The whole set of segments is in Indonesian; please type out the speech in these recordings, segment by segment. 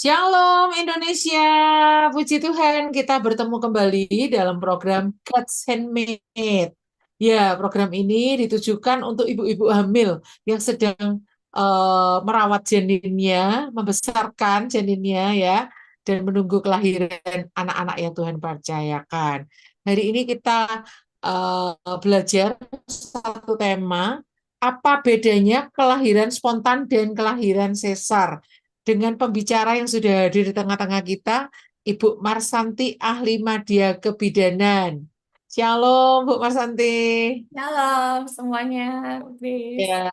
Shalom Indonesia, puji Tuhan kita bertemu kembali dalam program God's Handmade. Ya, program ini ditujukan untuk ibu-ibu hamil yang sedang merawat janinnya, membesarkan janinnya ya, dan menunggu kelahiran anak-anak yang Tuhan percayakan. Hari ini kita belajar satu tema, apa bedanya kelahiran spontan dan kelahiran sesar? Dengan pembicara yang sudah hadir di tengah-tengah kita, Ibu Marsanti, ahli media kebidanan. Shalom, Bu Marsanti. Halo semuanya, Bis. Ya,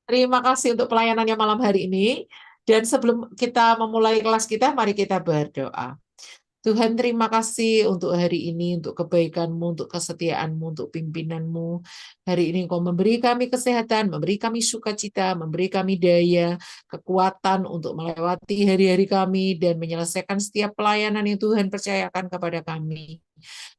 terima kasih untuk pelayanannya malam hari ini. Dan sebelum kita memulai kelas kita, mari kita berdoa. Tuhan, terima kasih untuk hari ini, untuk kebaikan-Mu, untuk kesetiaan-Mu, untuk pimpinanmu. Hari ini Engkau memberi kami kesehatan, memberi kami sukacita, memberi kami daya, kekuatan untuk melewati hari-hari kami dan menyelesaikan setiap pelayanan yang Tuhan percayakan kepada kami.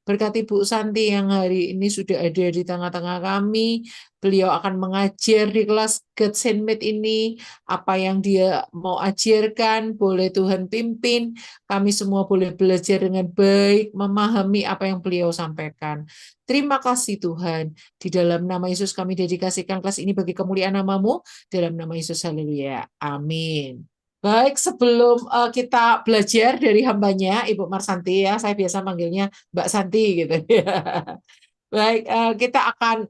Berkati Bu Santi yang hari ini sudah ada di tengah-tengah kami. Beliau akan mengajar di kelas God's Handmade ini. Apa yang dia mau ajarkan, boleh Tuhan pimpin. Kami semua boleh belajar dengan baik, memahami apa yang beliau sampaikan. Terima kasih Tuhan. Di dalam nama Yesus kami dedikasikan kelas ini bagi kemuliaan namamu. Dalam nama Yesus, haleluya. Amin. Baik, sebelum kita belajar dari hambanya, Ibu Marsanti ya, saya biasa manggilnya Mbak Santi gitu ya. Baik, kita akan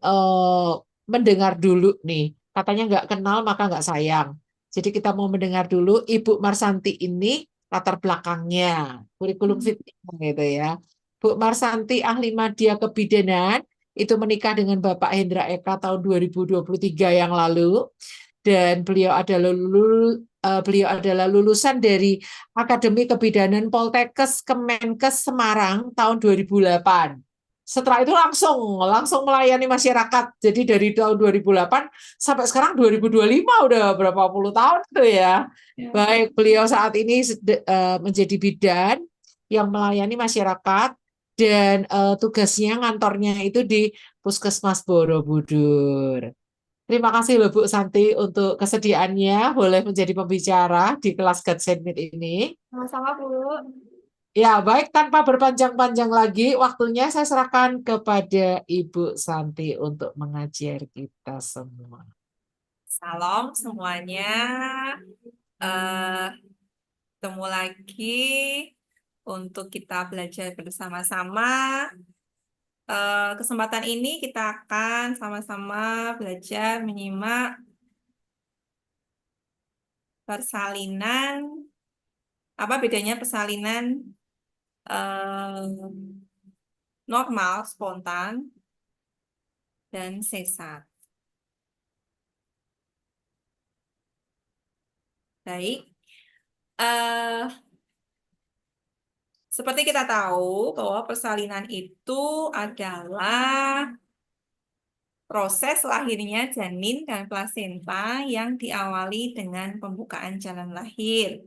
mendengar dulu nih. Katanya nggak kenal maka nggak sayang. Jadi kita mau mendengar dulu Ibu Marsanti ini latar belakangnya, kurikulum fitnya gitu ya. Bu Marsanti ahli media kebidanan itu menikah dengan Bapak Hendra Eka tahun 2023 yang lalu dan beliau adalah lulusan dari Akademi Kebidanan Poltekkes Kemenkes Semarang tahun 2008. Setelah itu langsung langsung melayani masyarakat. Jadi dari tahun 2008 sampai sekarang 2025 udah berapa puluh tahun tuh ya. Ya. Baik, beliau saat ini menjadi bidan yang melayani masyarakat dan tugasnya ngantornya itu di Puskesmas Borobudur. Terima kasih loh Bu Santi untuk kesediaannya boleh menjadi pembicara di kelas Gatsmith ini. Sama-sama, Bu. Ya, baik tanpa berpanjang-panjang lagi, waktunya saya serahkan kepada Ibu Santi untuk mengajar kita semua. Salam semuanya. Eh, Ketemu lagi untuk kita belajar bersama-sama. Kesempatan ini kita akan sama-sama belajar menyimak persalinan. Apa bedanya persalinan eh, normal, spontan, dan sesar. Baik. Eh, Seperti kita tahu bahwa persalinan itu adalah proses lahirnya janin dan plasenta yang diawali dengan pembukaan jalan lahir.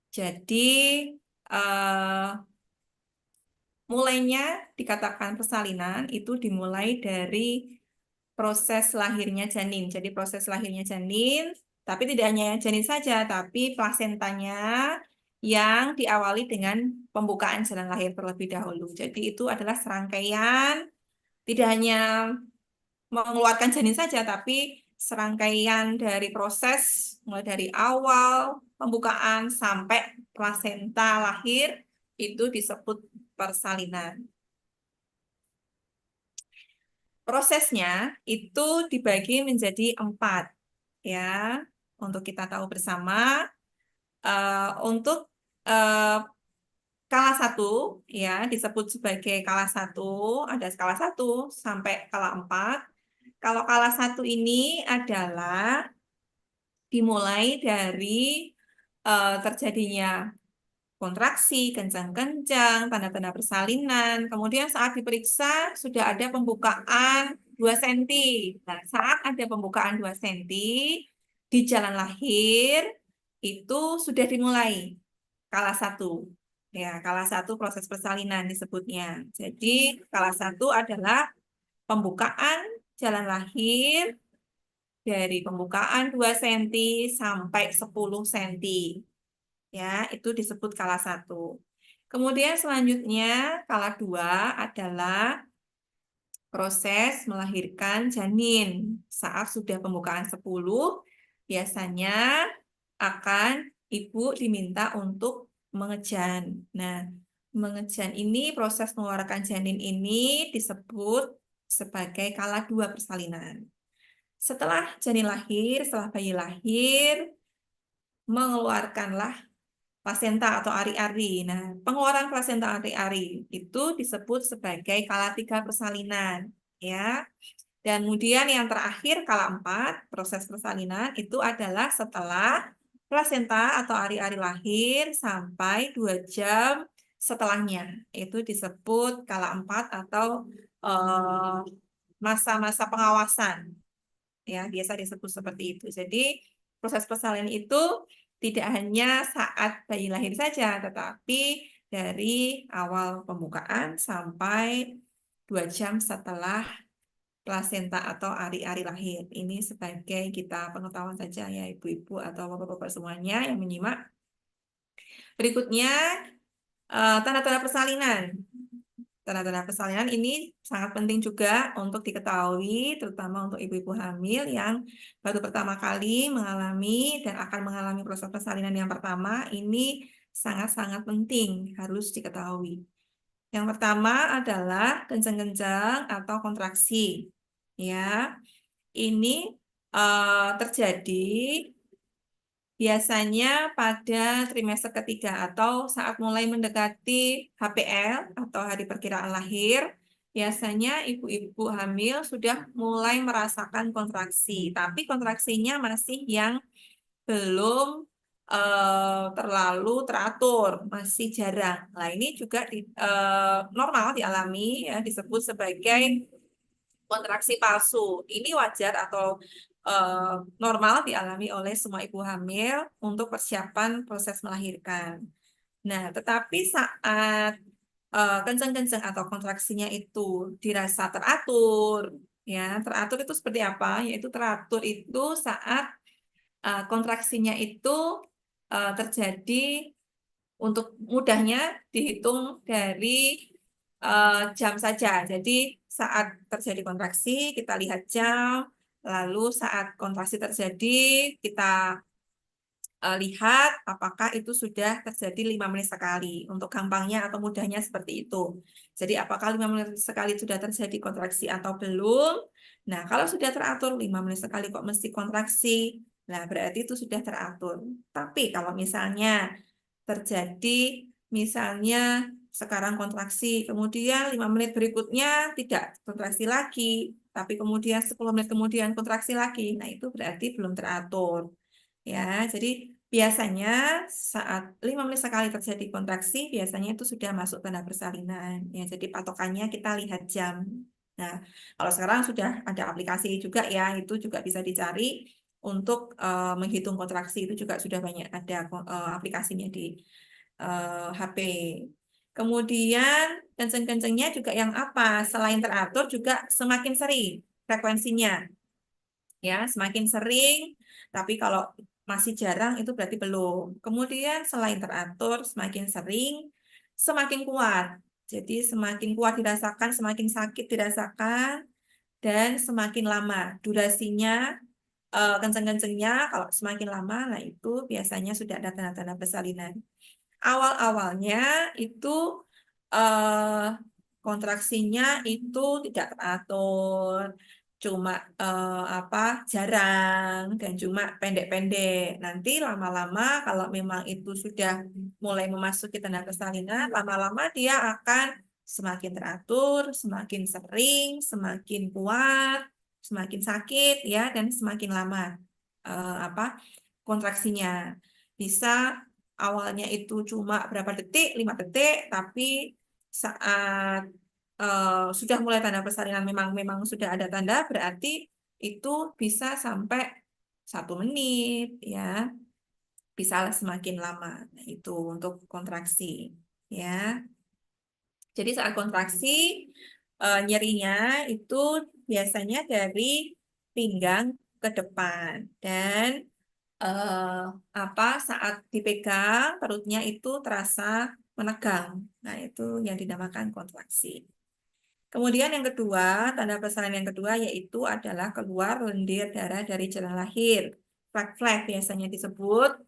Jadi, eh, mulainya dikatakan persalinan itu dimulai dari proses lahirnya janin. Jadi, proses lahirnya janin, tapi tidak hanya janin saja, tapi plasentanya yang diawali dengan pembukaan jalan lahir terlebih dahulu. Jadi, itu adalah serangkaian, tidak hanya mengeluarkan janin saja, tapi serangkaian dari proses mulai dari awal pembukaan sampai plasenta lahir itu disebut persalinan. Prosesnya itu dibagi menjadi 4 ya, untuk kita tahu bersama. Untuk eh, kala 1 ya disebut sebagai kala 1, ada skala 1 sampai kala 4. Kalau kala 1 ini adalah dimulai dari terjadinya kontraksi, kencang-kencang, tanda-tanda persalinan. Kemudian saat diperiksa sudah ada pembukaan 2 cm. Nah, saat ada pembukaan 2 cm di jalan lahir itu sudah dimulai kala 1. Ya, kala 1 proses persalinan disebutnya. Jadi, kala 1 adalah pembukaan jalan lahir dari pembukaan 2 cm sampai 10 cm. ya, itu disebut kala 1. Kemudian selanjutnya kala 2 adalah proses melahirkan janin. Saat sudah pembukaan 10, biasanya akan ibu diminta untuk mengejan. Nah, mengejan ini, proses mengeluarkan janin ini disebut sebagai kala 2 persalinan. Setelah janin lahir, setelah bayi lahir, mengeluarkanlah plasenta atau ari-ari. Nah, pengeluaran plasenta ari-ari itu disebut sebagai kala 3 persalinan, ya. Dan kemudian yang terakhir kala 4 proses persalinan itu adalah setelah plasenta atau ari-ari lahir sampai 2 jam setelahnya. Itu disebut kala 4 atau masa-masa pengawasan. Ya, biasa disebut seperti itu. Jadi, proses persalinan itu tidak hanya saat bayi lahir saja, tetapi dari awal pembukaan sampai 2 jam setelah plasenta atau ari-ari lahir. Ini sebagai kita pengetahuan saja ya ibu-ibu atau bapak-bapak semuanya yang menyimak. Berikutnya, tanda-tanda persalinan. Tanda-tanda persalinan ini sangat penting juga untuk diketahui, terutama untuk ibu-ibu hamil yang baru pertama kali mengalami dan akan mengalami proses persalinan yang pertama. Ini sangat-sangat penting, harus diketahui. Yang pertama adalah kencang-kencang atau kontraksi. Ya, ini terjadi biasanya pada trimester ketiga atau saat mulai mendekati HPL atau hari perkiraan lahir, biasanya ibu-ibu hamil sudah mulai merasakan kontraksi, tapi kontraksinya masih yang belum terlalu teratur, masih jarang. Nah, ini juga normal dialami, ya, disebut sebagai kontraksi palsu. Ini wajar atau normal dialami oleh semua ibu hamil untuk persiapan proses melahirkan. Nah, tetapi saat kencang-kencang atau kontraksinya itu dirasa teratur, ya, teratur itu seperti apa? Yaitu teratur itu saat kontraksinya itu terjadi, untuk mudahnya dihitung dari jam saja. Jadi saat terjadi kontraksi kita lihat jam, lalu saat kontraksi terjadi kita lihat apakah itu sudah terjadi 5 menit sekali. Untuk gampangnya atau mudahnya seperti itu. Jadi apakah 5 menit sekali sudah terjadi kontraksi atau belum? Nah, kalau sudah teratur 5 menit sekali kok mesti kontraksi, nah berarti itu sudah teratur. Tapi kalau misalnya terjadi, misalnya sekarang kontraksi, kemudian 5 menit berikutnya tidak kontraksi lagi, tapi kemudian 10 menit kemudian kontraksi lagi, nah itu berarti belum teratur. Ya, jadi biasanya saat 5 menit sekali terjadi kontraksi, biasanya itu sudah masuk tanda persalinan. Ya, jadi patokannya kita lihat jam. Nah, kalau sekarang sudah ada aplikasi juga ya, itu juga bisa dicari untuk menghitung kontraksi, itu juga sudah banyak ada aplikasinya di HP. Kemudian kenceng-kencengnya juga yang apa? Selain teratur juga semakin sering frekuensinya. Ya, semakin sering, tapi kalau masih jarang itu berarti belum. Kemudian selain teratur, semakin sering, semakin kuat. Jadi semakin kuat dirasakan, semakin sakit dirasakan, dan semakin lama. Durasinya, kenceng-kencengnya, kalau semakin lama, nah itu biasanya sudah ada tanda-tanda persalinan. Awal-awalnya itu eh, kontraksinya itu tidak teratur, cuma jarang dan cuma pendek-pendek. Nanti lama-lama kalau memang itu sudah mulai memasuki tanda persalinan, lama-lama dia akan semakin teratur, semakin sering, semakin kuat, semakin sakit ya, dan semakin lama kontraksinya. Bisa awalnya itu cuma berapa detik, 5 detik, tapi saat sudah mulai tanda persalinan memang sudah ada tanda, berarti itu bisa sampai 1 menit ya, bisa semakin lama. Nah, itu untuk kontraksi ya. Jadi saat kontraksi nyerinya itu biasanya dari pinggang ke depan dan saat dipegang perutnya itu terasa menegang. Nah, itu yang dinamakan kontraksi. Kemudian yang kedua, tanda persalinan yang kedua yaitu adalah keluar lendir darah dari jalan lahir. Flek-flek biasanya disebut.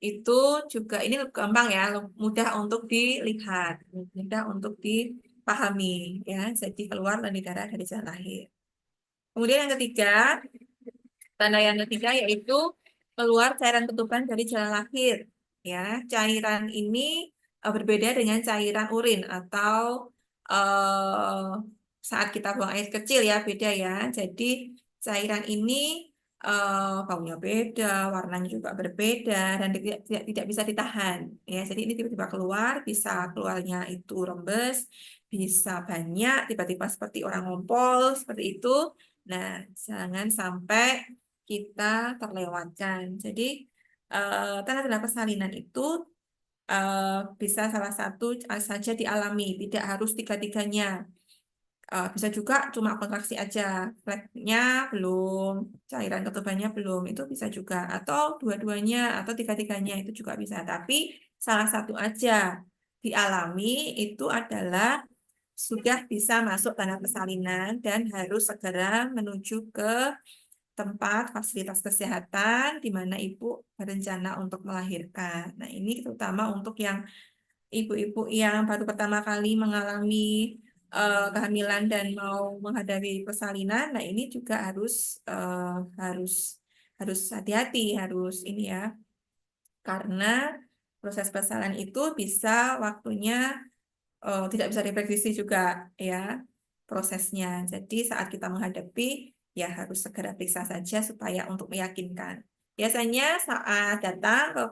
Itu juga ini gampang ya, mudah untuk dilihat, mudah untuk dipahami ya. Jadi keluar lendir darah dari jalan lahir. Kemudian yang ketiga, tanda yang ketiga yaitu keluar cairan ketuban dari jalan lahir. Ya, cairan ini berbeda dengan cairan urin atau eh, saat kita buang air kecil ya, beda ya. Jadi cairan ini baunya beda, warnanya juga berbeda dan tidak bisa ditahan. Ya, jadi ini tiba-tiba keluar, bisa keluarnya itu rembes, bisa banyak, tiba-tiba seperti orang ngompol, seperti itu. Nah, jangan sampai kita terlewatkan. Jadi, tanda-tanda persalinan itu bisa salah satu saja dialami, tidak harus tiga-tiganya. Bisa juga cuma kontraksi aja, fleknya belum, cairan ketubannya belum, itu bisa juga. Atau dua-duanya, atau tiga-tiganya itu juga bisa. Tapi salah satu aja dialami itu adalah sudah bisa masuk tanda persalinan dan harus segera menuju ke tempat fasilitas kesehatan di mana ibu berencana untuk melahirkan. Nah, ini terutama untuk yang ibu-ibu yang baru pertama kali mengalami kehamilan dan mau menghadapi persalinan. Nah, ini juga harus harus hati-hati, harus ini ya, karena proses persalinan itu bisa waktunya tidak bisa diprediksi juga ya prosesnya. Jadi saat kita menghadapi ya harus segera periksa saja supaya untuk meyakinkan. Biasanya saat datang ke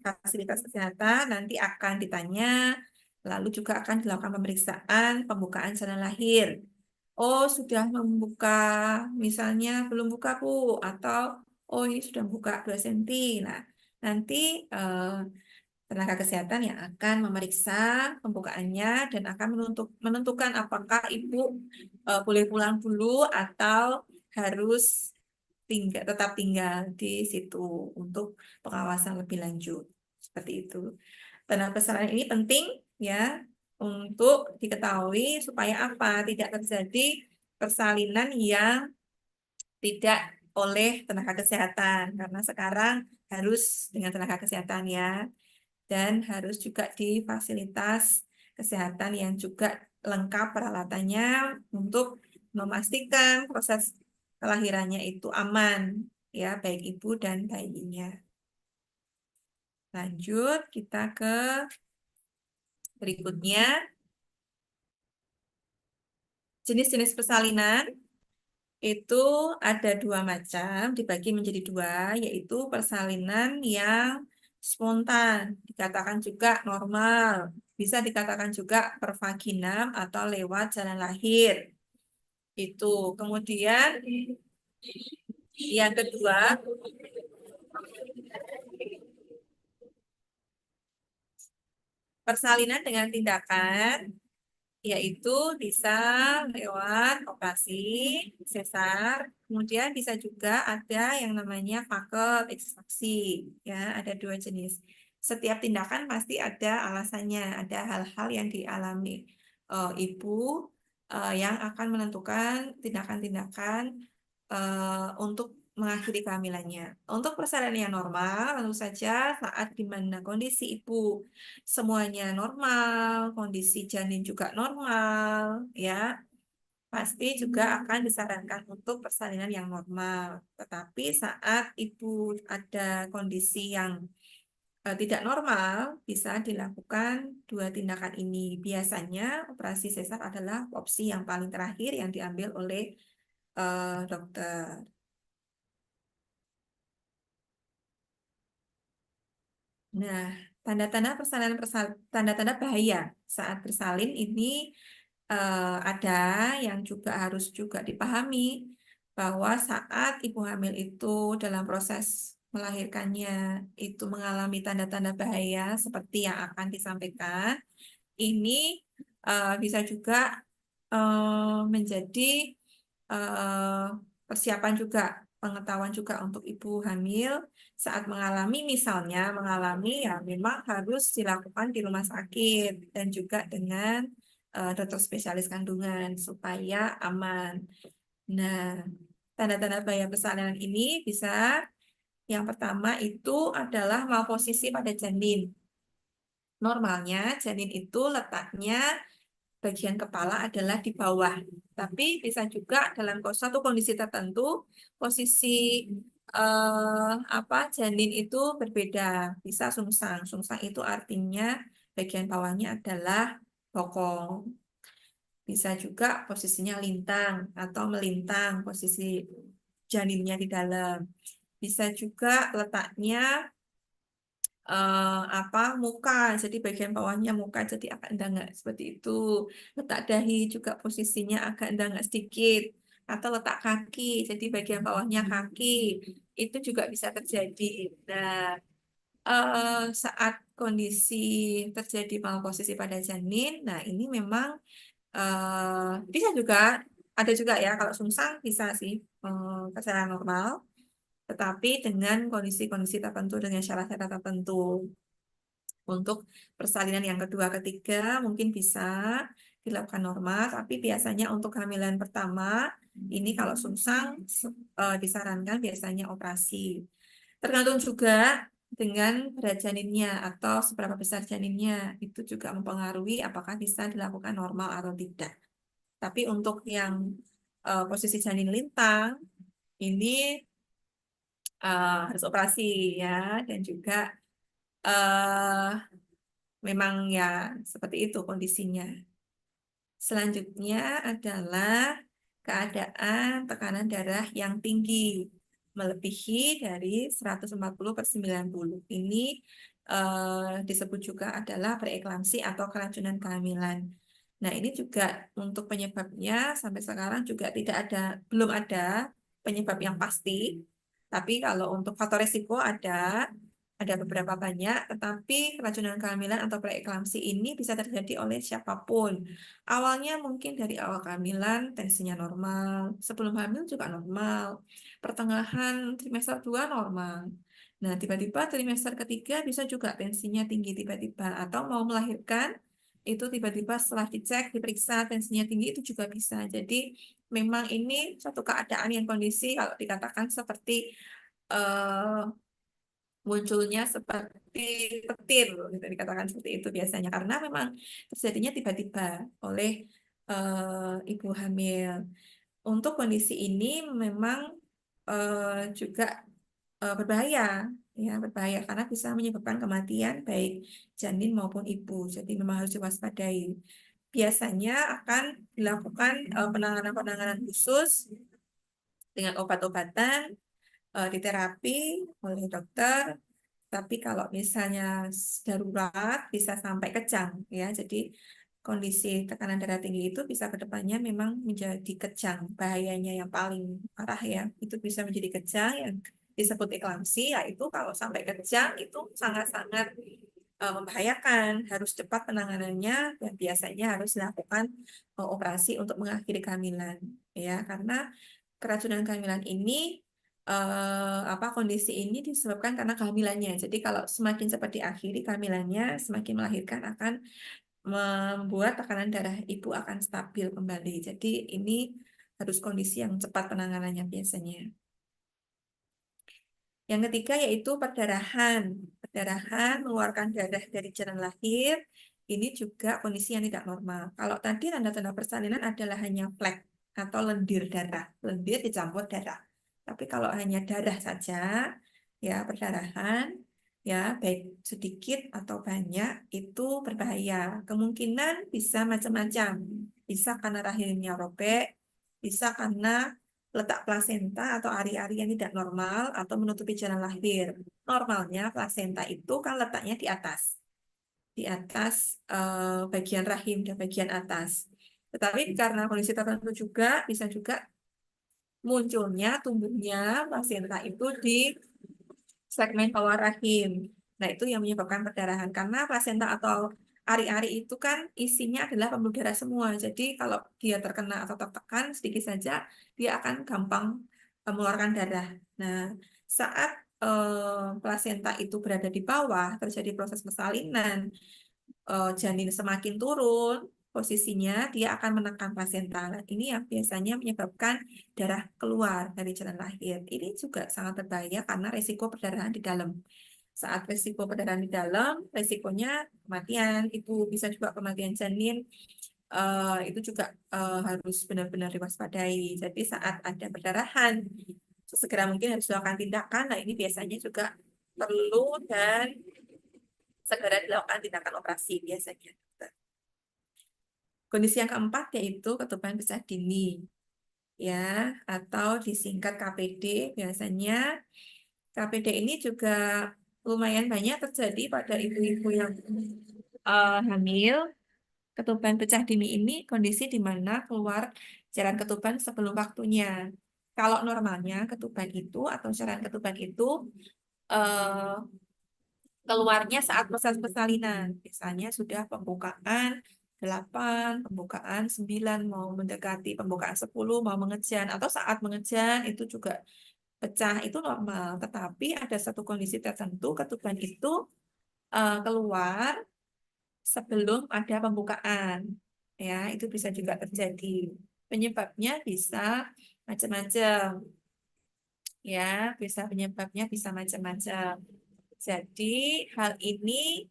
fasilitas kesehatan nanti akan ditanya, lalu juga akan dilakukan pemeriksaan pembukaan jalan lahir. Oh, sudah membuka, misalnya belum buka Bu, atau oh ini sudah buka 2 cm. Nah, nanti eh, tenaga kesehatan yang akan memeriksa pembukaannya dan akan menentukan apakah ibu boleh pulang dulu atau harus tetap tinggal di situ untuk pengawasan lebih lanjut. Seperti itu. Tenaga kesehatan ini penting ya untuk diketahui supaya apa? Tidak terjadi persalinan yang tidak oleh tenaga kesehatan karena sekarang harus dengan tenaga kesehatan ya dan harus juga di fasilitas kesehatan yang juga lengkap peralatannya untuk memastikan proses kelahirannya itu aman ya baik ibu dan bayinya. Lanjut kita ke berikutnya jenis-jenis persalinan itu ada 2 macam dibagi menjadi 2 yaitu persalinan yang spontan dikatakan juga normal bisa dikatakan juga pervaginam atau lewat jalan lahir. Itu. Kemudian yang kedua, persalinan dengan tindakan yaitu bisa lewat operasi sesar, kemudian bisa juga ada yang namanya vakum ekstraksi. Ya, ada 2 jenis. Setiap tindakan pasti ada alasannya, ada hal-hal yang dialami ibu yang akan menentukan tindakan-tindakan untuk mengakhiri kehamilannya. Untuk persalinan yang normal, tentu saja saat di mana kondisi ibu semuanya normal, kondisi janin juga normal, ya pasti juga akan disarankan untuk persalinan yang normal. Tetapi saat ibu ada kondisi yang tidak normal, bisa dilakukan 2 tindakan ini. Biasanya operasi sesar adalah opsi yang paling terakhir yang diambil oleh dokter. Nah, tanda-tanda persalinan tanda-tanda bahaya saat bersalin ini ada yang juga harus juga dipahami bahwa saat ibu hamil itu dalam proses melahirkannya itu mengalami tanda-tanda bahaya seperti yang akan disampaikan, ini bisa juga menjadi persiapan juga pengetahuan juga untuk ibu hamil saat mengalami, misalnya mengalami ya memang harus dilakukan di rumah sakit dan juga dengan dokter spesialis kandungan supaya aman. Nah, tanda-tanda bahaya persalinan ini bisa yang pertama itu adalah malposisi pada janin. Normalnya janin itu letaknya bagian kepala adalah di bawah. Tapi bisa juga dalam satu kondisi tertentu posisi janin itu berbeda. Bisa sungsang. Sungsang itu artinya bagian bawahnya adalah bokong. Bisa juga posisinya lintang atau melintang posisi janinnya di dalam. Bisa juga letaknya muka, jadi bagian bawahnya muka jadi agak endang seperti itu. Letak dahi juga posisinya agak endang sedikit, atau letak kaki, jadi bagian bawahnya kaki itu juga bisa terjadi. Nah, saat kondisi terjadi malposisi pada janin, nah ini memang bisa juga ada juga ya kalau sungsang bisa sih secara normal, tetapi dengan kondisi-kondisi tertentu dengan syarat-syarat tertentu. Untuk persalinan yang kedua, ketiga mungkin bisa dilakukan normal, tapi biasanya untuk kehamilan pertama ini kalau sungsang disarankan biasanya operasi. Tergantung juga dengan berat janinnya atau seberapa besar janinnya, itu juga mempengaruhi apakah bisa dilakukan normal atau tidak. Tapi untuk yang posisi janin lintang ini harus operasi ya, dan juga eh memang ya seperti itu kondisinya. Selanjutnya adalah keadaan tekanan darah yang tinggi, melebihi dari 140/90. Ini disebut juga adalah preeklamsi atau keracunan kehamilan. Nah, ini juga untuk penyebabnya sampai sekarang juga belum ada penyebab yang pasti. Tapi kalau untuk faktor risiko ada beberapa banyak, tetapi keracunan kehamilan atau preeklamsi ini bisa terjadi oleh siapapun. Awalnya mungkin dari awal kehamilan tensinya normal, sebelum hamil juga normal, pertengahan trimester 2 normal. Nah, tiba-tiba trimester ketiga bisa juga tensinya tinggi tiba-tiba, atau mau melahirkan itu tiba-tiba setelah dicek, diperiksa tensinya tinggi itu juga bisa. Jadi memang ini suatu keadaan yang kondisi kalau dikatakan seperti eh, munculnya seperti petir gitu dikatakan seperti itu biasanya karena memang terjadinya tiba-tiba oleh ibu hamil. Untuk kondisi ini memang juga berbahaya ya berbahaya karena bisa menyebabkan kematian baik janin maupun ibu. Jadi memang harus diwaspadai. Biasanya akan dilakukan penanganan-penanganan khusus dengan obat-obatan diterapi oleh dokter. Tapi kalau misalnya darurat bisa sampai kejang ya. Jadi kondisi tekanan darah tinggi itu bisa ke depannya memang menjadi kejang. Bahayanya yang paling parah ya, itu bisa menjadi kejang yang disebut eklamsi, yaitu kalau sampai kejang itu sangat-sangat membahayakan. Harus cepat penanganannya dan biasanya harus dilakukan operasi untuk mengakhiri kehamilan ya, karena keracunan kehamilan ini kondisi ini disebabkan karena kehamilannya. Jadi kalau semakin cepat diakhiri kehamilannya, semakin melahirkan akan membuat tekanan darah ibu akan stabil kembali. Jadi ini harus kondisi yang cepat penanganannya biasanya. Yang ketiga yaitu perdarahan. Perdarahan mengeluarkan darah dari jalan lahir. Ini juga kondisi yang tidak normal. Kalau tadi tanda-tanda persalinan adalah hanya flek atau lendir darah, lendir dicampur darah. Tapi kalau hanya darah saja, ya perdarahan, ya baik sedikit atau banyak itu berbahaya. Kemungkinan bisa macam-macam. Bisa karena rahimnya robek, bisa karena letak plasenta atau ari-ari yang tidak normal atau menutupi jalan lahir. Normalnya plasenta itu kan letaknya di atas bagian rahim dan bagian atas. Tetapi karena kondisi tertentu juga bisa juga munculnya tumbuhnya plasenta itu di segmen bawah rahim. Nah, itu yang menyebabkan perdarahan karena plasenta atau ari-ari itu kan isinya adalah pembuluh darah semua. Jadi kalau dia terkena atau tertekan sedikit saja, dia akan gampang mengeluarkan darah. Nah, saat plasenta itu berada di bawah, terjadi proses persalinan, janin semakin turun posisinya, dia akan menekan plasenta. Nah, ini yang biasanya menyebabkan darah keluar dari jalan lahir. Ini juga sangat berbahaya karena resiko perdarahan di dalam. Saat resiko perdarahan di dalam, resikonya kematian, ibu bisa juga kematian janin, itu juga harus benar-benar diwaspadai. Jadi saat ada perdarahan, segera mungkin harus dilakukan tindakan. Nah, ini biasanya juga perlu dan segera dilakukan tindakan operasi biasanya. Kondisi yang keempat yaitu ketuban pecah dini, ya, atau disingkat KPD. Biasanya KPD ini juga lumayan banyak terjadi pada ibu-ibu yang hamil. Ketuban pecah dini ini kondisi di mana keluar cairan ketuban sebelum waktunya. Kalau normalnya ketuban itu atau cairan ketuban itu eh, keluarnya saat proses persalinan. Misalnya sudah pembukaan 8, pembukaan 9, mau mendekati pembukaan 10, mau mengejan, atau saat mengejan itu juga pecah, itu normal. Tetapi ada satu kondisi tertentu ketuban itu keluar sebelum ada pembukaan. Ya, itu bisa juga terjadi. Penyebabnya bisa macam-macam. Ya, penyebabnya bisa macam-macam. Jadi, hal ini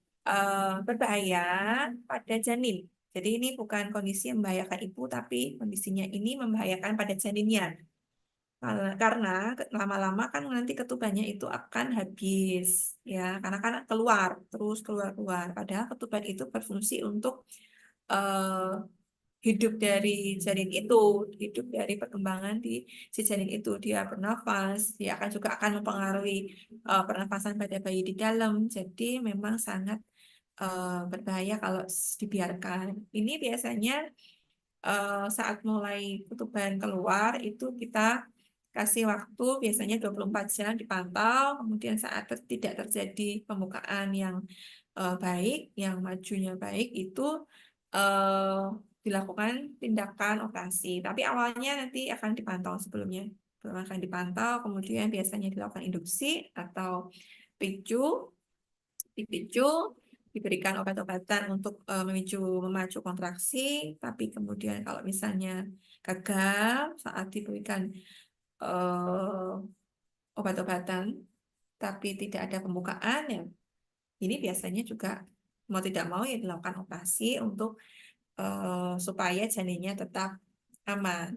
berbahaya pada janin. Jadi, ini bukan kondisi yang membahayakan ibu, tapi kondisinya ini membahayakan pada janinnya. Karena lama-lama kan nanti ketubannya itu akan habis, ya, karena kan keluar, terus keluar-keluar. Padahal ketuban itu berfungsi untuk eh, hidup dari janin itu, hidup dari perkembangan di si janin itu. Dia bernafas, dia akan juga akan mempengaruhi pernafasan pada bayi di dalam. Jadi memang sangat berbahaya kalau dibiarkan. Ini biasanya saat mulai ketuban keluar itu kita kasih waktu biasanya 24 jam dipantau, kemudian saat tidak terjadi pembukaan yang baik, yang majunya baik itu eh, dilakukan tindakan operasi. Tapi awalnya nanti akan dipantau sebelumnya. Akan dipantau, kemudian biasanya dilakukan induksi atau picu, dipicu, diberikan obat-obatan untuk memacu kontraksi, tapi kemudian kalau misalnya gagal saat diberikan eh, obat-obatan, tapi tidak ada pembukaan, ya ini biasanya juga mau tidak mau ya dilakukan operasi untuk supaya janinnya tetap aman,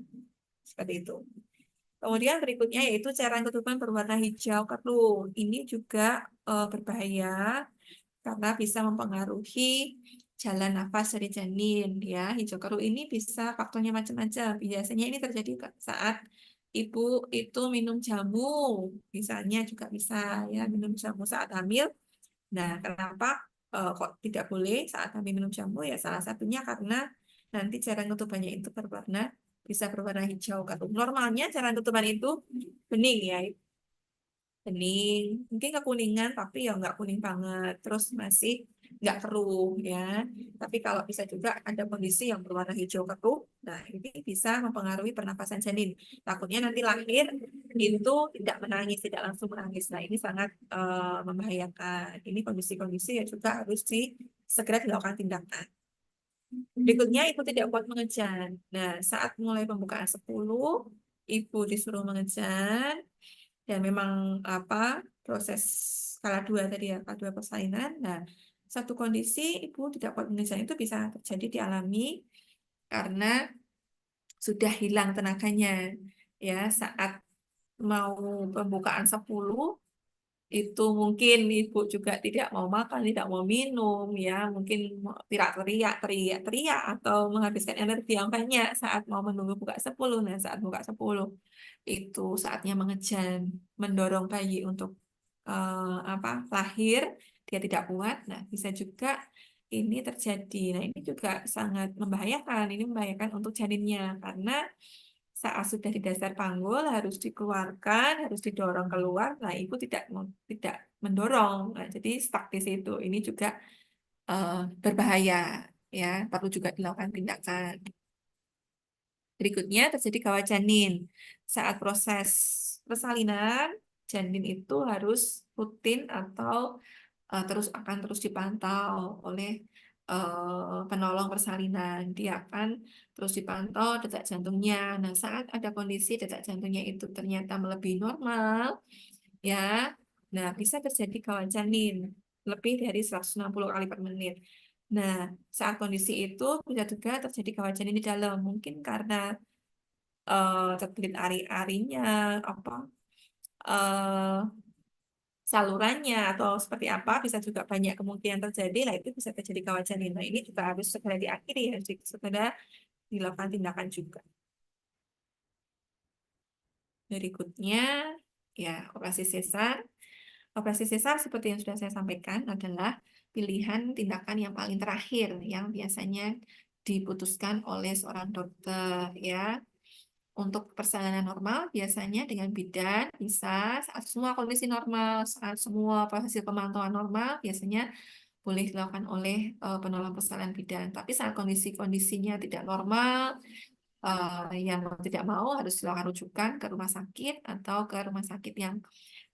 seperti itu. Kemudian berikutnya yaitu cairan ketuban berwarna hijau keruh. Ini juga berbahaya karena bisa mempengaruhi jalan nafas dari janin, ya. Hijau keruh ini bisa faktornya macam-macam. Biasanya ini terjadi saat ibu itu minum jamu, misalnya juga bisa, ya, minum jamu saat hamil. Nah, kenapa kok tidak boleh saat hamil minum jamu? Ya salah satunya karena nanti cairan ketubannya itu bisa berwarna hijau keruh. Normalnya cairan ketuban itu bening, ya, bening, mungkin kekuningan tapi ya nggak kuning banget, terus masih nggak keruh, ya. Tapi kalau bisa juga ada kondisi yang berwarna hijau keruh, nah ini bisa mempengaruhi pernapasan janin. Takutnya nanti lahir itu tidak menangis, tidak langsung menangis. Nah ini sangat membahayakan. Ini kondisi-kondisi yang juga harus segera dilakukan tindakan. Berikutnya ibu tidak kuat mengejan. Nah saat mulai pembukaan 10, ibu disuruh mengejan dan memang apa proses skala 2 tadi, ya, skala 2 persalinan. Nah, satu kondisi ibu tidak kuat mengejan itu bisa terjadi dialami karena sudah hilang tenaganya, ya, saat mau pembukaan 10 itu mungkin ibu juga tidak mau makan, tidak mau minum, ya, mungkin teriak-teriak, teriak-teriak atau menghabiskan energi yang banyak saat mau menunggu buka 10. Nah, saat buka 10 itu saatnya mengejan, mendorong bayi untuk lahir, dia tidak kuat. Nah, bisa juga ini terjadi. Nah, ini juga sangat membahayakan. Ini membahayakan untuk janinnya karena saat sudah di dasar panggul harus dikeluarkan, harus didorong keluar. Nah, ibu tidak mendorong. Nah, jadi stuck di situ. Ini juga berbahaya, ya. Perlu juga dilakukan tindakan. Berikutnya terjadi kawat janin saat proses persalinan, janin itu harus rutin atau terus dipantau oleh penolong persalinan. Dia akan terus dipantau detak jantungnya. Nah, saat ada kondisi detak jantungnya itu ternyata melebihi normal, ya, nah bisa terjadi gawat janin lebih dari 160 kali per menit. Nah, saat kondisi itu bisa juga terjadi gawat janin di dalam, mungkin karena terbelit ari-arinya, apa eh, salurannya atau seperti apa, bisa juga banyak kemungkinan terjadi. Lah itu bisa terjadi gawat janin. Nah, ini juga harus segera diakhiri ya, segera dilakukan tindakan juga. Berikutnya, ya, operasi sesar. Operasi sesar seperti yang sudah saya sampaikan adalah pilihan tindakan yang paling terakhir yang biasanya diputuskan oleh seorang dokter, ya. Untuk persalinan normal biasanya dengan bidan bisa saat semua kondisi normal, saat semua proses pemantauan normal biasanya boleh dilakukan oleh penolong persalinan bidan. Tapi saat kondisi-kondisinya tidak normal, yang mau tidak mau harus dilakukan rujukan ke rumah sakit atau ke rumah sakit yang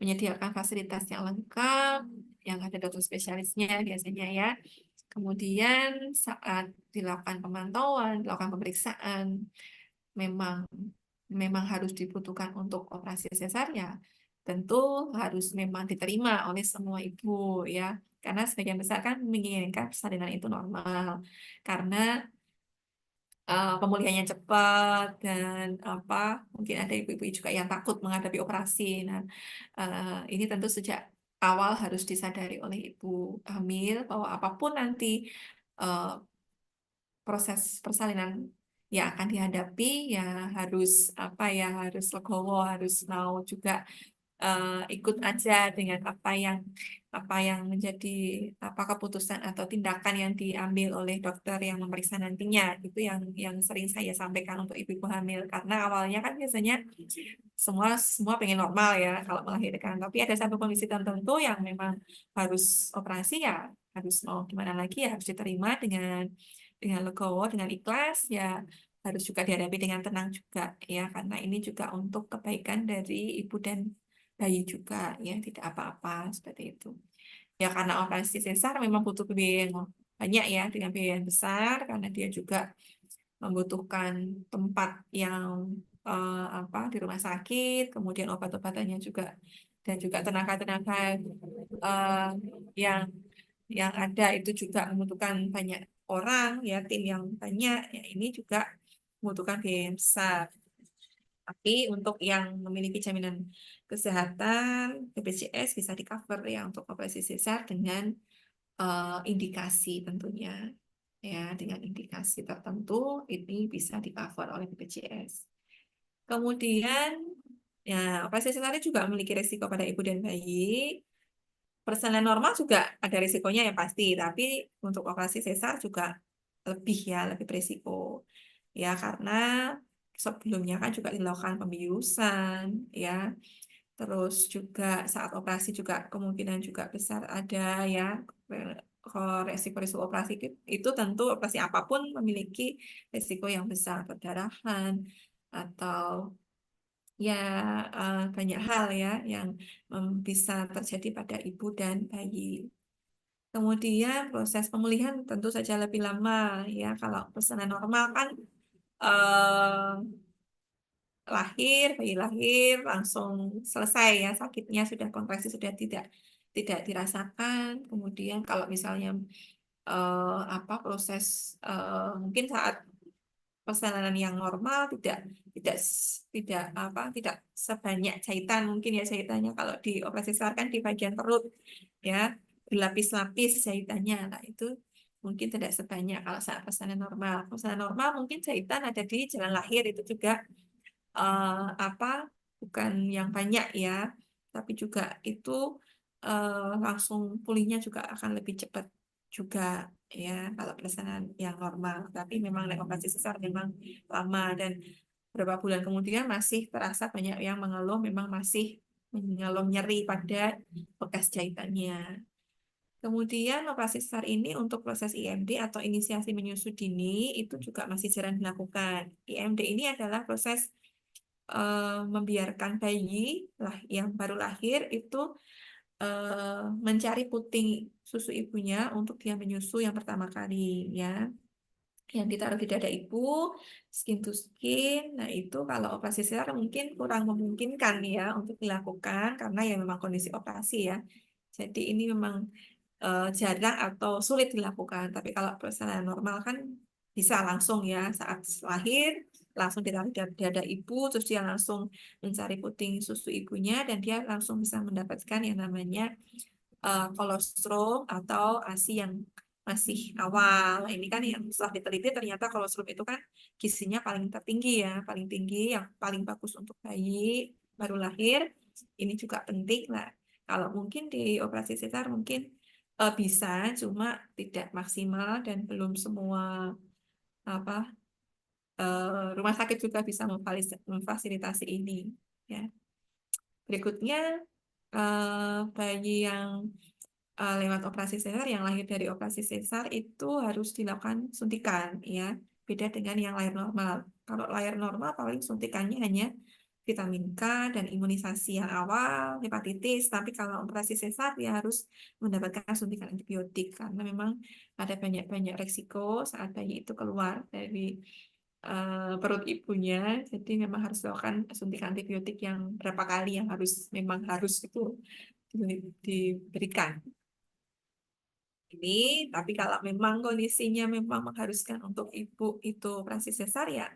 menyediakan fasilitas yang lengkap, yang ada dokter spesialisnya biasanya ya. Kemudian saat dilakukan pemantauan, dilakukan pemeriksaan, memang memang harus dibutuhkan untuk operasi sesar ya, tentu harus memang diterima oleh semua ibu ya. Karena sebagian besar kan menginginkan persalinan itu normal. Karena pemulihannya cepat dan apa mungkin ada ibu-ibu juga yang takut menghadapi operasi. Nah, ini tentu sejak awal harus disadari oleh ibu hamil bahwa apapun nanti eh, proses persalinan yang akan dihadapi ya harus apa ya harus legowo, harus mau juga ikut aja dengan apa yang menjadi apa keputusan atau tindakan yang diambil oleh dokter yang memeriksa nantinya. Itu yang sering saya sampaikan untuk ibu-ibu hamil, karena awalnya kan biasanya semua semua pengen normal ya kalau melahirkan, tapi ada satu kondisi tertentu yang memang harus operasi, ya harus mau gimana lagi, ya harus diterima dengan legowo, dengan ikhlas, ya harus juga dihadapi dengan tenang juga ya, karena ini juga untuk kebaikan dari ibu dan bayi juga ya, tidak apa-apa seperti itu. Ya karena operasi sesar memang butuh biaya yang banyak ya, dengan biaya yang besar, karena dia juga membutuhkan tempat yang apa di rumah sakit, kemudian obat-obatannya juga, dan juga tenaga-tenaga eh, yang yang ada itu juga membutuhkan banyak orang ya, tim yang banyak ya, ini juga membutuhkan biaya yang besar. Tapi untuk yang memiliki jaminan kesehatan BPJS bisa di cover ya untuk operasi sesar dengan indikasi tentunya, ya dengan indikasi tertentu ini bisa di cover oleh BPJS. Kemudian ya operasi sesar juga memiliki risiko pada ibu dan bayi. Persalinan normal juga ada risikonya ya pasti, tapi untuk operasi sesar juga lebih berisiko. Ya karena sebelumnya kan juga dilakukan pembiusan, ya. Terus juga saat operasi juga kemungkinan juga besar ada ya resiko-resiko operasi itu tentu operasi apapun memiliki resiko yang besar, perdarahan atau ya banyak hal ya yang bisa terjadi pada ibu dan bayi. Kemudian proses pemulihan tentu saja lebih lama ya. Kalau persalinan normal kan eh, bayi lahir langsung selesai ya, sakitnya sudah, kontraksi sudah tidak dirasakan. Kemudian kalau misalnya apa proses mungkin saat persalinan yang normal tidak tidak tidak sebanyak jahitan, mungkin ya jahitannya kalau di operasi sesar kan di bagian perut ya, berlapis-lapis jahitannya. Nah, itu mungkin tidak sebanyak kalau saat persalinan normal. Persalinan normal mungkin jahitan ada di jalan lahir, itu juga apa bukan yang banyak ya, tapi juga itu langsung pulihnya juga akan lebih cepat juga ya kalau persalinan yang normal. Tapi memang operasi sesar memang lama, dan beberapa bulan kemudian masih terasa banyak yang mengeluh, memang masih mengeluh nyeri pada bekas jahitannya. Kemudian operasi sesar ini untuk proses IMD atau inisiasi menyusui dini itu juga masih jarang dilakukan. IMD ini adalah proses membiarkan bayi yang baru lahir itu mencari puting susu ibunya untuk dia menyusu yang pertama kali ya, yang ditaruh di dada ibu, skin to skin. Nah, itu kalau operasi sesar mungkin kurang memungkinkan ya untuk dilakukan karena ya memang kondisi operasi ya. Jadi ini memang jarang atau sulit dilakukan. Tapi kalau persalinan normal kan bisa langsung ya saat lahir langsung ditaruh di dada ibu, terus dia langsung mencari puting susu ibunya dan dia langsung bisa mendapatkan yang namanya kolostrum atau ASI yang masih awal. Ini kan yang setelah diteliti ternyata kolostrum itu kan gizinya paling tertinggi ya, paling tinggi, yang paling bagus untuk bayi baru lahir. Ini juga penting lah. Kalau mungkin di operasi sesar mungkin bisa, cuma tidak maksimal dan belum semua apa rumah sakit juga bisa memfasilitasi ini. Ya. Berikutnya bayi yang lewat operasi sesar, yang lahir dari operasi sesar itu harus dilakukan suntikan ya, beda dengan yang lahir normal. Kalau lahir normal paling suntikannya hanya vitamin K dan imunisasi yang awal, hepatitis, tapi kalau operasi sesar ya harus mendapatkan suntikan antibiotik karena memang ada banyak resiko saat bayi itu keluar dari perut ibunya, jadi memang harus dilakukan suntikan antibiotik yang berapa kali yang memang harus itu diberikan ini. Tapi kalau memang kondisinya memang mengharuskan untuk ibu itu operasi sesar ya,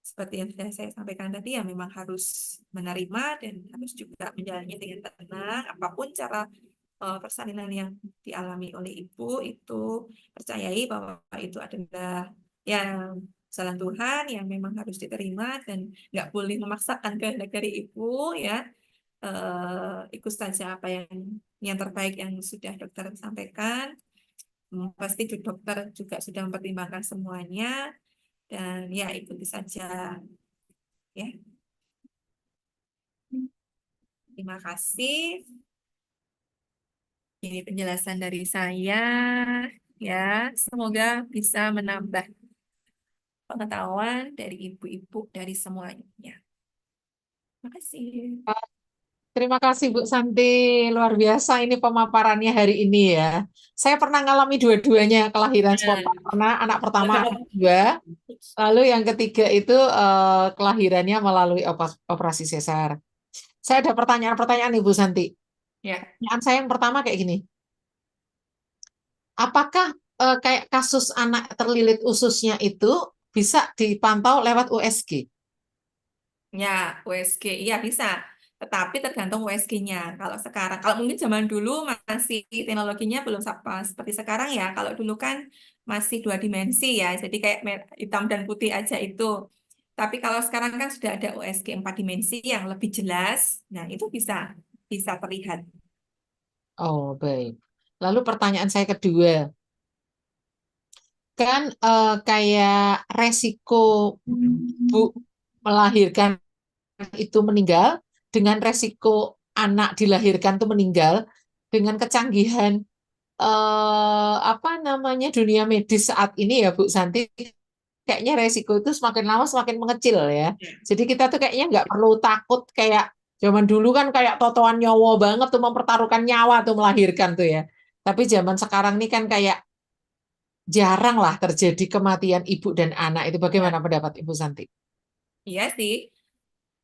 seperti yang sudah saya sampaikan tadi ya memang harus menerima dan harus juga menjalannya dengan tenang. Apapun cara persalinan yang dialami oleh ibu itu percayai bahwa itu adalah yang jalan Tuhan yang memang harus diterima dan nggak boleh memaksakan kehendak dari ibu ya. Ikut saja apa yang terbaik yang sudah dokter sampaikan. Pasti dokter juga sudah mempertimbangkan semuanya dan ya ikuti saja ya. Terima kasih. Ini penjelasan dari saya ya. Semoga bisa menambah pengetahuan dari ibu-ibu dari semuanya. Terima kasih. Terima kasih Bu Santi, luar biasa ini pemaparannya hari ini ya. Saya pernah ngalami dua-duanya kelahiran spontan, pernah anak pertama, anak kedua, lalu yang ketiga itu kelahirannya melalui operasi sesar. Saya ada pertanyaan-pertanyaan nih Bu Santi. Ya. Pertanyaan saya yang pertama kayak gini, apakah kayak kasus anak terlilit ususnya itu bisa dipantau lewat USG? Ya, USG, iya bisa. Tetapi tergantung USG-nya. Kalau mungkin zaman dulu masih teknologinya belum seperti sekarang ya. Kalau dulu kan masih 2 dimensi ya. Jadi kayak hitam dan putih aja itu. Tapi kalau sekarang kan sudah ada USG 4 dimensi yang lebih jelas. Nah, itu bisa bisa terlihat. Oh, baik. Lalu pertanyaan saya kedua, kan kayak resiko bu melahirkan itu meninggal dengan resiko anak dilahirkan itu meninggal dengan kecanggihan apa namanya dunia medis saat ini ya Bu Santi, kayaknya resiko itu semakin lama semakin mengecil ya. Jadi kita tuh kayaknya nggak perlu takut kayak zaman dulu kan kayak totoan nyawa banget tuh mempertaruhkan nyawa tuh melahirkan tuh ya. Tapi zaman sekarang nih kan kayak jarang lah terjadi kematian ibu dan anak. Itu Ya, bagaimana pendapat Ibu Santi? iya sih.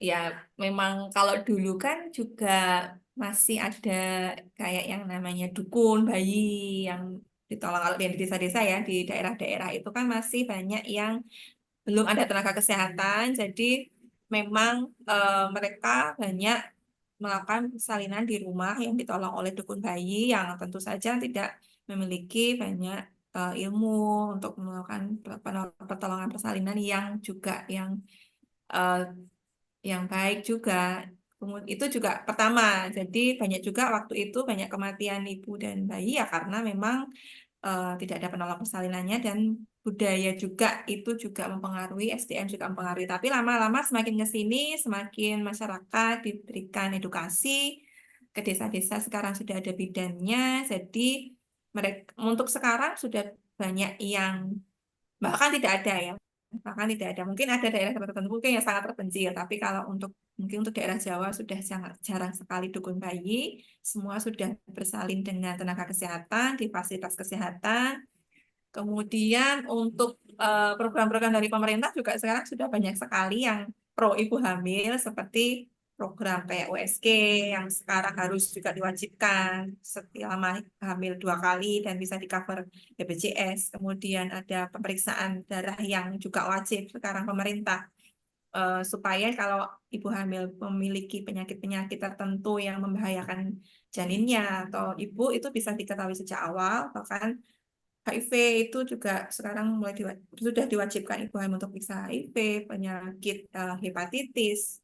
Ya, memang kalau dulu kan juga masih ada kayak yang namanya dukun bayi yang ditolong, kalau yang di desa-desa ya, di daerah-daerah itu kan masih banyak yang belum ada tenaga kesehatan, jadi memang mereka banyak melakukan salinan di rumah yang ditolong oleh dukun bayi yang tentu saja tidak memiliki banyak ilmu untuk melakukan pertolongan persalinan yang juga eh, yang baik juga. Itu juga pertama. Jadi banyak juga waktu itu banyak kematian ibu dan bayi ya karena memang tidak ada penolong persalinannya dan budaya juga itu juga mempengaruhi, SDM juga mempengaruhi. Tapi lama-lama semakin ke sini, semakin masyarakat diberikan edukasi, ke desa-desa sekarang sudah ada bidannya. Jadi mereka untuk sekarang sudah banyak yang bahkan tidak ada ya. Bahkan tidak ada. Mungkin ada daerah tertentu mungkin yang sangat terpencil, tapi kalau mungkin untuk daerah Jawa sudah sangat jarang sekali dukun bayi. Semua sudah bersalin dengan tenaga kesehatan di fasilitas kesehatan. Kemudian untuk program-program dari pemerintah juga sekarang sudah banyak sekali yang pro ibu hamil seperti program kayak USG yang sekarang harus juga diwajibkan selama hamil 2 kali dan bisa di-cover BPJS. Kemudian ada pemeriksaan darah yang juga wajib sekarang pemerintah supaya kalau ibu hamil memiliki penyakit-penyakit tertentu yang membahayakan janinnya atau ibu itu bisa diketahui sejak awal, bahkan HIV itu juga sekarang sudah diwajibkan ibu hamil untuk periksa HIV, penyakit hepatitis,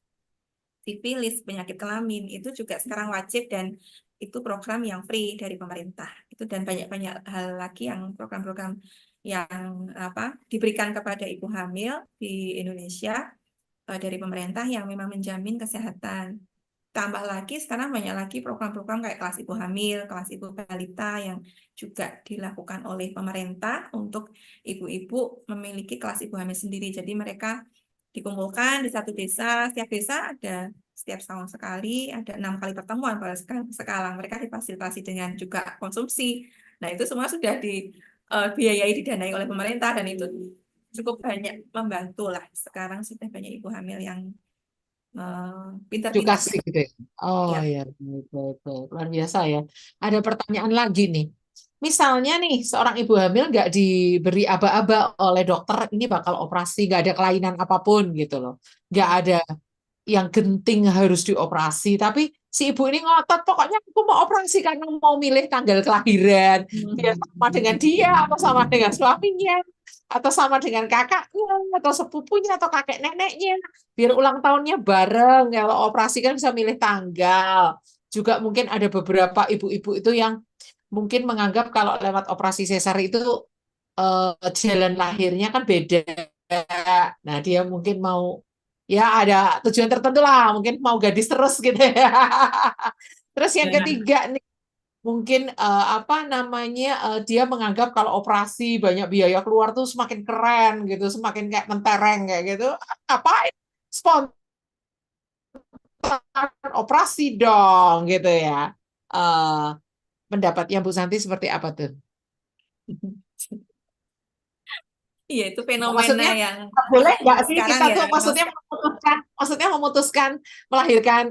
sifilis, penyakit kelamin itu juga sekarang wajib dan itu program yang free dari pemerintah. Itu dan banyak-banyak hal lagi yang program-program yang diberikan kepada ibu hamil di Indonesia dari pemerintah yang memang menjamin kesehatan. Tambah lagi sekarang banyak lagi program-program kayak kelas ibu hamil, kelas ibu balita yang juga dilakukan oleh pemerintah untuk ibu-ibu memiliki kelas ibu hamil sendiri. Jadi mereka dikumpulkan di satu desa, setiap desa ada setiap tahun sekali, ada 6 kali pertemuan pada sekarang. Mereka difasilitasi dengan juga konsumsi. Nah itu semua sudah dibiayai, didanai oleh pemerintah dan itu cukup banyak membantu lah. Sekarang sudah banyak ibu hamil yang pintar-pintar Edukasi ya. gitu ya. Oh Ya. ya, baik, baik, baik. Luar biasa ya. Ada pertanyaan lagi nih. Misalnya nih, seorang ibu hamil nggak diberi aba-aba oleh dokter, ini bakal operasi, nggak ada kelainan apapun gitu loh. Nggak Hmm. ada yang genting harus dioperasi, tapi si ibu ini ngotot, pokoknya aku mau operasi karena mau milih tanggal kelahiran, biar sama dengan dia, atau sama dengan suaminya, atau sama dengan kakaknya, atau sepupunya, atau kakek neneknya, biar ulang tahunnya bareng. Kalau operasi kan bisa milih tanggal. Juga mungkin ada beberapa ibu-ibu itu yang mungkin menganggap kalau lewat operasi sesar itu jalan lahirnya kan beda. Nah, dia mungkin mau ya ada tujuan tertentu lah, mungkin mau gadis terus gitu ya. Terus yang Ya. ketiga nih, mungkin apa namanya dia menganggap kalau operasi banyak biaya keluar tuh semakin keren gitu, semakin kayak mentereng kayak gitu. Apa spontan operasi dong gitu ya. Eh Pendapatnya Bu Santi seperti apa tuh? Iya, itu fenomena Maksudnya yang boleh nggak sih sekarang kita ya, tuh Mas. maksudnya memutuskan melahirkan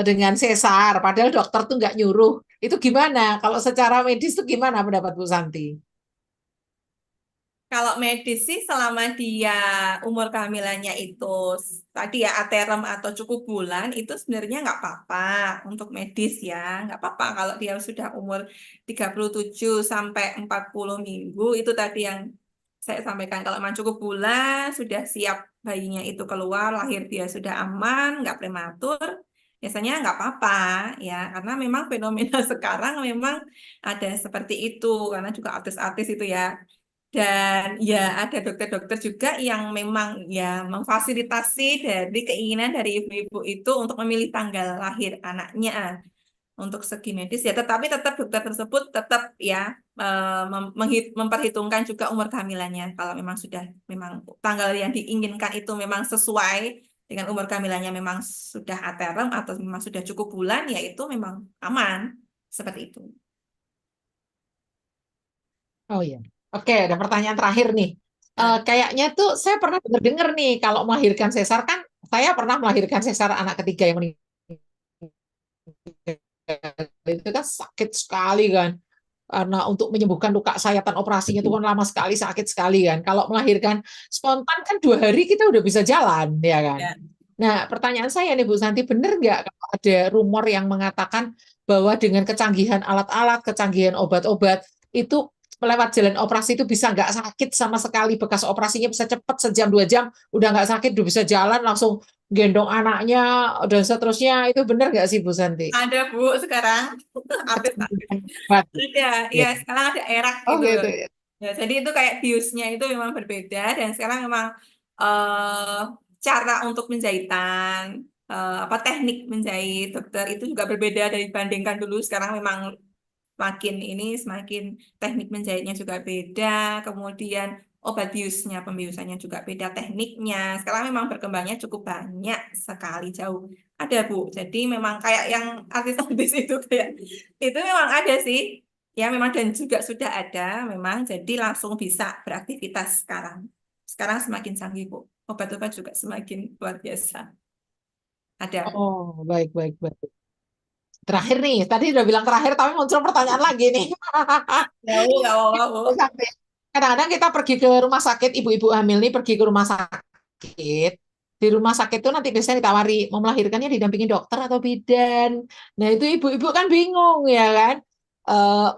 dengan sesar, padahal dokter tuh nggak nyuruh. Itu gimana? Kalau secara medis tuh gimana pendapat Bu Santi? Kalau medis sih selama dia umur kehamilannya itu tadi ya aterem atau cukup bulan itu sebenarnya nggak apa-apa untuk medis ya. Nggak apa-apa kalau dia sudah umur 37 sampai 40 minggu itu tadi yang saya sampaikan. Kalau memang cukup bulan sudah siap bayinya itu keluar, lahir dia sudah aman, nggak prematur, biasanya nggak apa-apa ya. Karena memang fenomena sekarang memang ada seperti itu karena juga artis-artis itu ya. Dan ya ada dokter-dokter juga yang memang ya memfasilitasi dari keinginan dari ibu-ibu itu untuk memilih tanggal lahir anaknya untuk segi medis ya. Tetapi tetap dokter tersebut tetap ya memperhitungkan juga umur kehamilannya. Kalau memang sudah memang tanggal yang diinginkan itu memang sesuai dengan umur kehamilannya memang sudah aterem atau memang sudah cukup bulan ya itu memang aman seperti itu. Oh iya. Oke, ada pertanyaan terakhir nih. Nah, Kayaknya tuh saya pernah dengar nih kalau melahirkan sesar kan saya pernah melahirkan sesar anak ketiga yang meninggal itu kan sakit sekali kan. Karena untuk menyembuhkan luka sayatan operasinya itu kan lama sekali, sakit sekali kan. Kalau melahirkan spontan kan 2 hari kita udah bisa jalan, ya kan. ya. Nah, pertanyaan saya nih Bu Santi, benar nggak kalau ada rumor yang mengatakan bahwa dengan kecanggihan alat-alat, kecanggihan obat-obat, itu melewat jalan operasi itu bisa nggak sakit sama sekali, bekas operasinya bisa cepat 1 jam 2 jam, udah nggak sakit, udah bisa jalan langsung gendong anaknya dan seterusnya, itu benar nggak sih Bu Santi? Ada Bu sekarang artis-artis. Kecanggihan obat. Ada, ya Ya. sekarang ada erak Oh gitu. gitu ya. Ya, jadi itu kayak biusnya itu memang berbeda dan sekarang memang eh, cara untuk menjahitan apa teknik menjahit dokter itu juga berbeda dari dibandingkan dulu. Sekarang memang semakin teknik menjahitnya juga beda, kemudian obat biusnya, pembiusannya juga beda tekniknya. Sekarang memang berkembangnya cukup banyak sekali, jauh ada Bu. Jadi memang kayak yang artis-artis itu kayak itu memang ada sih. Ya memang dan juga sudah ada memang jadi langsung bisa beraktivitas sekarang. Sekarang semakin canggih Bu. Obat-obat juga semakin luar biasa. Ada. Oh, baik, baik, baik. Terakhir nih, tadi udah bilang terakhir, tapi muncul pertanyaan lagi nih. Tahu nggak apa-apa Bu. Kadang-kadang kita pergi ke rumah sakit, ibu-ibu hamil nih pergi ke rumah sakit. Di rumah sakit itu nanti biasanya ditawari, mau melahirkannya didampingi dokter atau bidan. Nah, itu ibu-ibu kan bingung ya kan.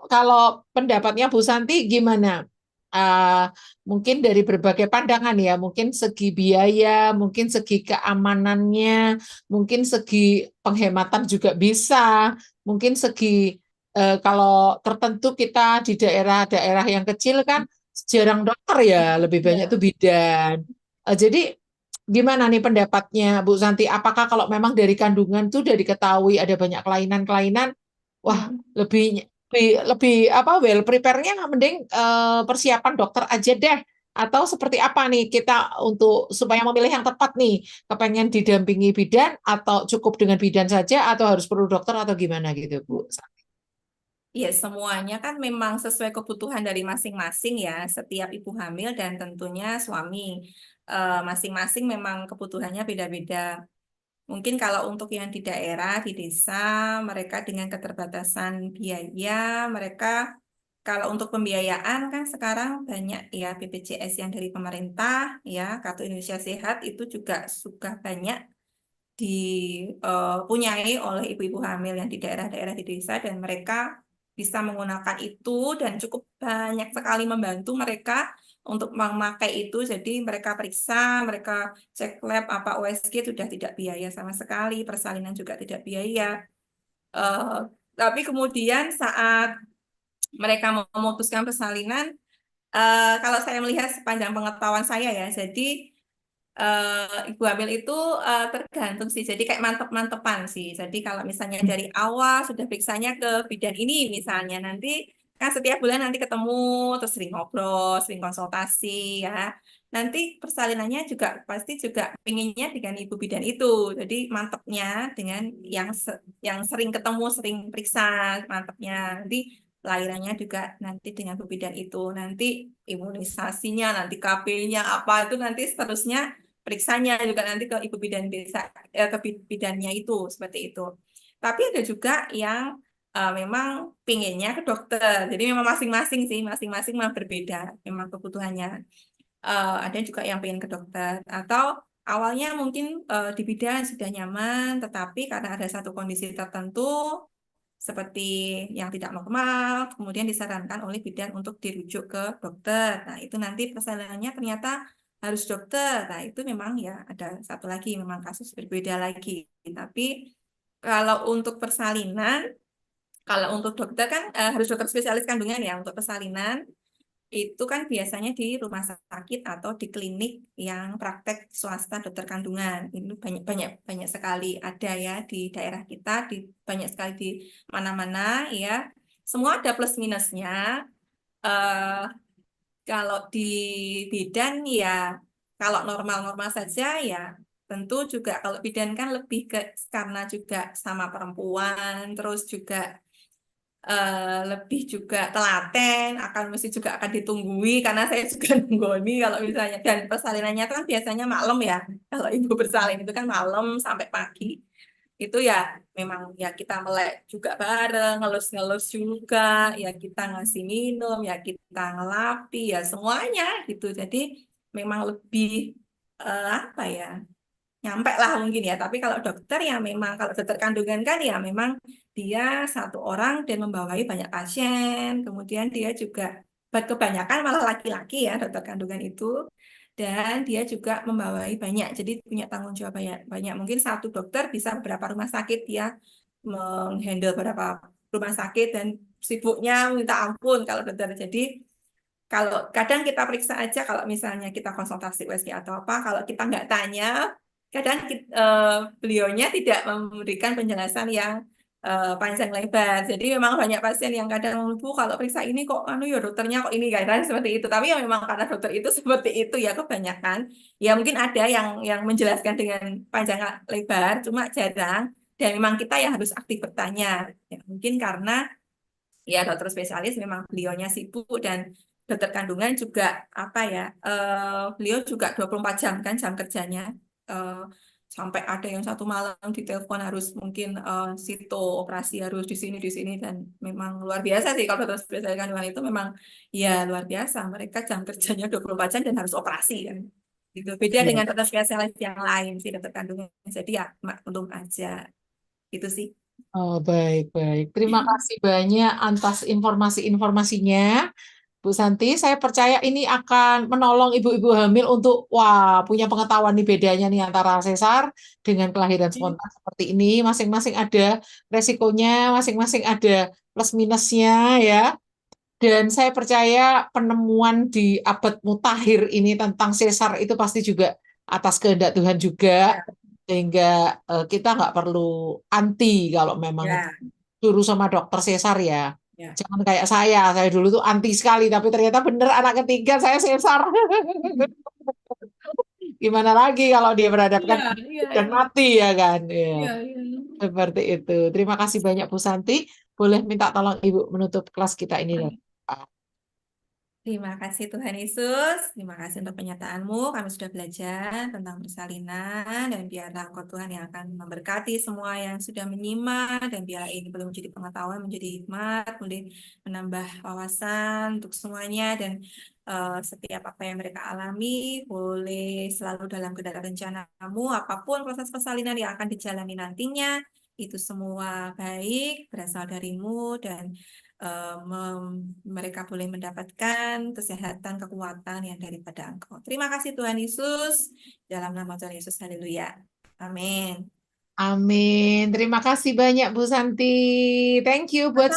Kalau pendapatnya Bu Santi gimana? Eh, Mungkin dari berbagai pandangan ya, mungkin segi biaya, mungkin segi keamanannya, mungkin segi penghematan juga bisa, mungkin segi kalau tertentu kita di daerah-daerah yang kecil kan jarang dokter ya, lebih banyak Ya. tuh bidan. Jadi gimana nih pendapatnya Bu Santi? Apakah kalau memang dari kandungan tuh udah diketahui ada banyak kelainan-kelainan, wah Hmm. lebih lebih apa well prepare-nya mending persiapan dokter aja deh atau seperti apa nih kita untuk supaya memilih yang tepat nih, kepengen didampingi bidan atau cukup dengan bidan saja atau harus perlu dokter atau gimana gitu Bu? Ya, semuanya kan memang sesuai kebutuhan dari masing-masing ya, setiap ibu hamil dan tentunya suami. Masing-masing memang kebutuhannya beda-beda. Mungkin kalau untuk yang di daerah, di desa, mereka dengan keterbatasan biaya, mereka kalau untuk pembiayaan kan sekarang banyak ya BPJS yang dari pemerintah, ya, Kartu Indonesia Sehat itu juga sudah banyak dipunyai oleh ibu-ibu hamil yang di daerah-daerah di desa dan mereka bisa menggunakan itu dan cukup banyak sekali membantu mereka untuk memakai itu. Jadi mereka periksa, mereka cek lab apa USG sudah tidak biaya sama sekali, persalinan juga tidak biaya. Eh, tapi kemudian saat mereka memutuskan persalinan, kalau saya melihat sepanjang pengetahuan saya ya, jadi ibu hamil itu tergantung sih. Jadi kayak mantep-mantepan sih. Jadi kalau misalnya dari awal sudah periksanya ke bidan ini misalnya nanti kan setiap bulan nanti ketemu terus sering ngobrol, sering konsultasi ya. Nanti persalinannya juga pasti juga pengennya dengan ibu bidan itu. Jadi mantepnya dengan yang sering ketemu, sering periksa mantepnya. Nanti lahirannya juga nanti dengan ibu bidan itu. Nanti imunisasinya, nanti KB-nya apa itu nanti seterusnya periksanya juga nanti ke ibu bidan desa ke bidannya itu seperti itu. Tapi ada juga yang memang pinginnya ke dokter. Jadi memang masing-masing sih, masing-masing memang berbeda memang kebutuhannya. Ada juga yang pengen ke dokter atau awalnya mungkin di bidan sudah nyaman, tetapi karena ada satu kondisi tertentu seperti yang tidak normal, kemudian disarankan oleh bidan untuk dirujuk ke dokter. Nah, itu nanti persalinannya ternyata harus dokter. Nah, itu memang ya ada satu lagi, memang kasus berbeda lagi. Tapi kalau untuk persalinan, kalau untuk dokter kan harus dokter spesialis kandungan ya untuk persalinan itu kan biasanya di rumah sakit atau di klinik yang praktek swasta dokter kandungan. Itu banyak banyak banyak sekali ada ya di daerah kita, di banyak sekali di mana-mana ya. Semua ada plus minusnya. Eh, Kalau di bidan ya, kalau normal-normal saja ya, tentu juga kalau bidan kan lebih ke karena juga sama perempuan, terus juga lebih juga telaten, akan mesti juga akan ditunggui karena saya juga nunggoni kalau misalnya dan persalinannya kan biasanya malam ya. Kalau ibu bersalin itu kan malam sampai pagi. Itu ya memang ya kita melek juga bareng, ngelus-ngelus juga, ya kita ngasih minum, ya kita ngelapi, ya semuanya gitu. Jadi memang lebih apa ya? Nyampe lah mungkin ya. Tapi kalau dokter ya memang kalau dokter kandungan kan ya memang dia satu orang dan membawahi banyak pasien. Kemudian dia juga kebanyakan malah laki-laki ya dokter kandungan itu. Dan dia juga membawahi banyak. Jadi punya tanggung jawab banyak. Banyak. Mungkin satu dokter bisa beberapa rumah sakit dia menghandle beberapa rumah sakit dan sibuknya minta ampun kalau dokter. Jadi kalau kadang kita periksa aja kalau misalnya kita konsultasi USG atau apa, kalau kita nggak tanya, kadang beliaunya tidak memberikan penjelasan yang panjang lebar. Jadi memang banyak pasien yang kadang Bu kalau periksa ini kok anu ya dokternya kok ini kadang seperti itu. Tapi ya memang karena dokter itu seperti itu ya kebanyakan. Ya mungkin ada yang menjelaskan dengan panjang lebar, cuma jarang. Dan memang kita yang harus aktif bertanya. Ya, mungkin karena ya dokter spesialis memang beliaunya sibuk dan dokter kandungan juga apa ya beliau juga 24 jam kan jam kerjanya. Eh, Sampai ada yang satu malam ditelepon harus mungkin sito operasi harus di sini dan memang luar biasa sih kalau dokter spesialis kandungan itu memang ya luar biasa mereka jam kerjanya 24 jam dan harus operasi kan gitu beda Iya. dengan dokter spesialis yang lain sih dokter kandungan jadi ya maklum aja itu sih. Oh, baik, baik. Terima kasih banyak atas informasi-informasinya. Bu Santi, saya percaya ini akan menolong ibu-ibu hamil untuk, wah, punya pengetahuan nih bedanya nih antara sesar dengan kelahiran spontan seperti ini. Masing-masing ada resikonya, masing-masing ada plus minusnya ya. Dan saya percaya penemuan di abad mutakhir ini tentang sesar itu pasti juga atas kehendak Tuhan juga. Ya, Sehingga kita nggak perlu anti kalau memang ya, suruh sama dokter sesar ya. ya. Jangan kayak saya dulu tuh anti sekali, tapi ternyata bener anak ketiga saya sesar. Gimana lagi kalau dia Iya, berhadapkan iya, dan iya, mati ya kan? Ya, iya, iya. seperti itu. Terima kasih banyak Bu Santi. Boleh minta tolong Ibu menutup kelas kita ini. Terima kasih Tuhan Yesus, terima kasih untuk penyertaanmu. Kami sudah belajar tentang persalinan dan biarlah Engkau Tuhan yang akan memberkati semua yang sudah menyimak dan biarlah ini belum menjadi pengetahuan, menjadi hikmat, boleh menambah wawasan untuk semuanya dan setiap apa yang mereka alami boleh selalu dalam kedalam rencanamu, apapun proses persalinan yang akan dijalani nantinya, itu semua baik, berasal darimu dan mereka boleh mendapatkan kesehatan, kekuatan yang daripada Engkau. Terima kasih Tuhan Yesus. Dalam nama Tuhan Yesus, haleluya. Amin. Amin. Terima kasih banyak Bu Santi. Thank you buat